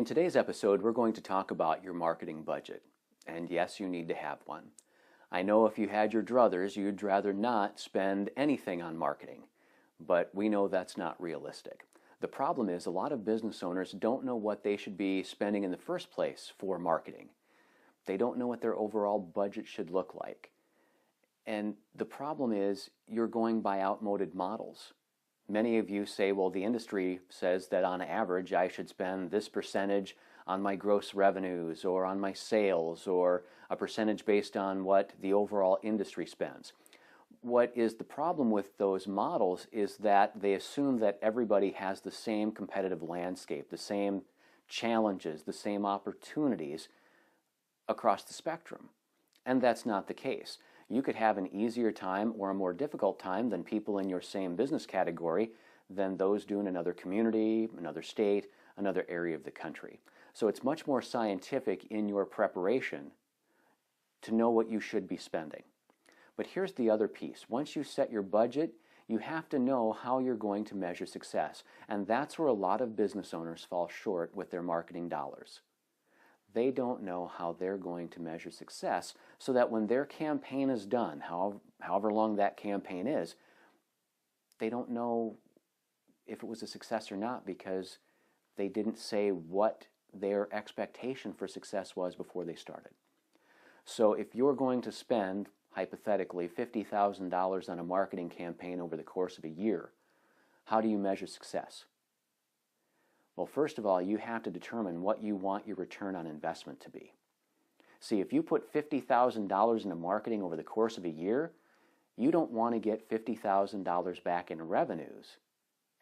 today's episode, we're going to talk about your marketing budget. And yes, you need to have one. I know if you had your druthers, you'd rather not spend anything on marketing, but we know that's not realistic. The problem is a lot of business owners don't know what they should be spending in the first place for marketing. They don't know what their overall budget should look like. And the problem is you're going by outmoded models. Many of you say, well, the industry says that on average I should spend this percentage on my gross revenues or on my sales or a percentage based on what the overall industry spends. What is the problem with those models is that they assume that everybody has the same competitive landscape, the same challenges, the same opportunities across the spectrum. And that's not the case. You could have an easier time or a more difficult time than people in your same business category than those do in another community, another state, another area of the country. So it's much more scientific in your preparation to know what you should be spending. But here's the other piece. Once you set your budget, you have to know how you're going to measure success. And that's where a lot of business owners fall short with their marketing dollars. They don't know how they're going to measure success so that when their campaign is done, however long that campaign is, they don't know if it was a success or not because they didn't say what their expectation for success was before they started. So if you're going to spend, hypothetically, $50,000 on a marketing campaign over the course of a year, how do you measure success? Well, first of all, you have to determine what you want your return on investment to be. See, if you put $50,000 into marketing over the course of a year, you don't want to get $50,000 back in revenues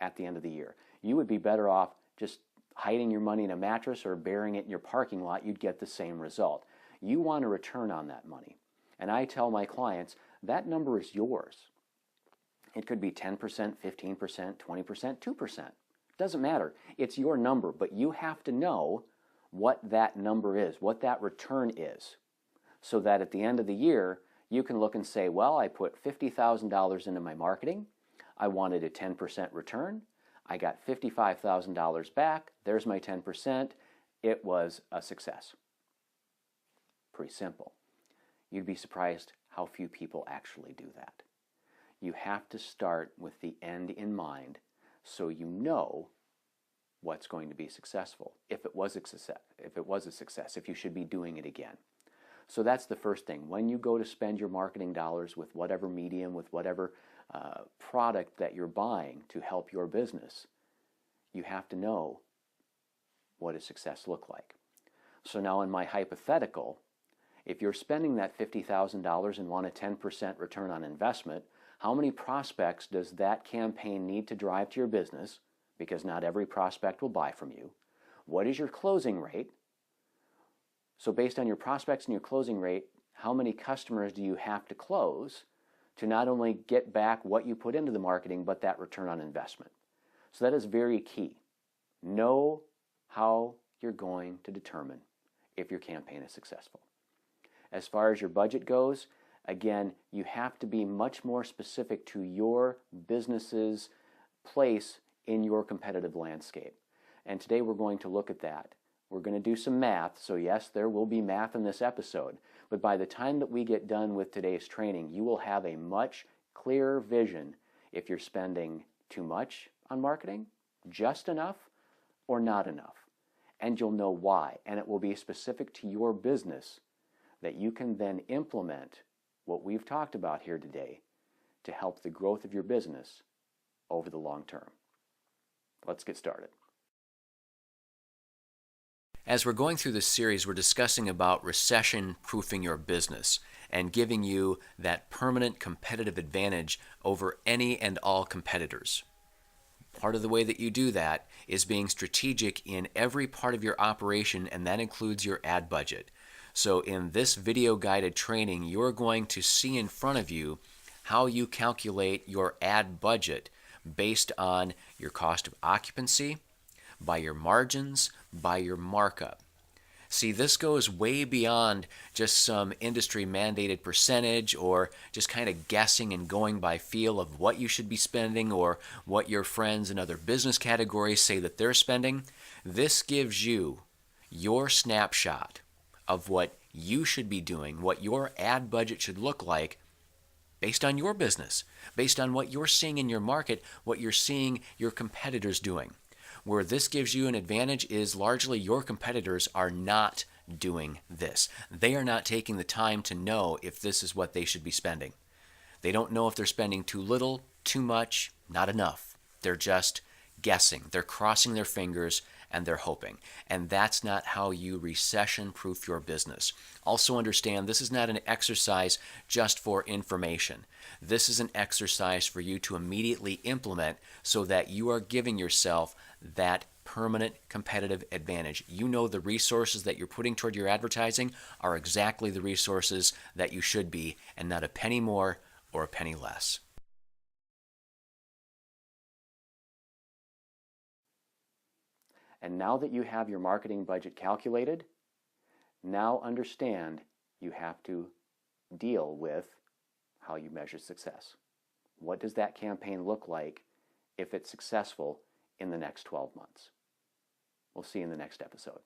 at the end of the year. You would be better off just hiding your money in a mattress or burying it in your parking lot. You'd get the same result. You want a return on that money. And I tell my clients, that number is yours. It could be 10%, 15%, 20%, 2%. Doesn't matter. It's your number, but you have to know what that number is, what that return is, so that at the end of the year, you can look and say, well, I put $50,000 into my marketing. I wanted a 10% return. I got $55,000 back. There's my 10%. It was a success. Pretty simple. You'd be surprised how few people actually do that. You have to start with the end in mind so you know what's going to be successful, if it was a success, if you should be doing it again. So that's the first thing. When you go to spend your marketing dollars with whatever medium, with whatever product that you're buying to help your business, you have to know what does success look like. So now in my hypothetical, if you're spending that $50,000 and want a 10% return on investment, how many prospects does that campaign need to drive to your business? Because not every prospect will buy from you. What is your closing rate? So based on your prospects and your closing rate, how many customers do you have to close to not only get back what you put into the marketing, but that return on investment? So that is very key. Know how you're going to determine if your campaign is successful. As far as your budget goes, again, you have to be much more specific to your business's place in your competitive landscape. And today we're going to look at that. We're going to do some math, so yes, there will be math in this episode. But by the time that we get done with today's training, you will have a much clearer vision if you're spending too much on marketing, just enough, or not enough. And you'll know why. And it will be specific to your business that you can then implement what we've talked about here today to help the growth of your business over the long term. Let's get started. As we're going through this series, we're discussing about recession-proofing your business and giving you that permanent competitive advantage over any and all competitors. Part of the way that you do that is being strategic in every part of your operation, and that includes your ad budget. So in this video guided training, you're going to see in front of you how you calculate your ad budget based on your cost of occupancy, by your margins, by your markup. See, this goes way beyond just some industry mandated percentage or just kind of guessing and going by feel of what you should be spending or what your friends in other business categories say that they're spending. This gives you your snapshot of what you should be doing, what your ad budget should look like based on your business, based on what you're seeing in your market, what you're seeing your competitors doing. Where this gives you an advantage is largely your competitors are not doing this. They are not taking the time to know if this is what they should be spending. They don't know if they're spending too little, too much, not enough. They're just guessing. They're crossing their fingers and they're hoping. And that's not how you recession-proof your business. Also understand this is not an exercise just for information. This is an exercise for you to immediately implement so that you are giving yourself that permanent competitive advantage. You know the resources that you're putting toward your advertising are exactly the resources that you should be, and not a penny more or a penny less. And now that you have your marketing budget calculated, now understand you have to deal with how you measure success. What does that campaign look like if it's successful in the next 12 months? We'll see you in the next episode.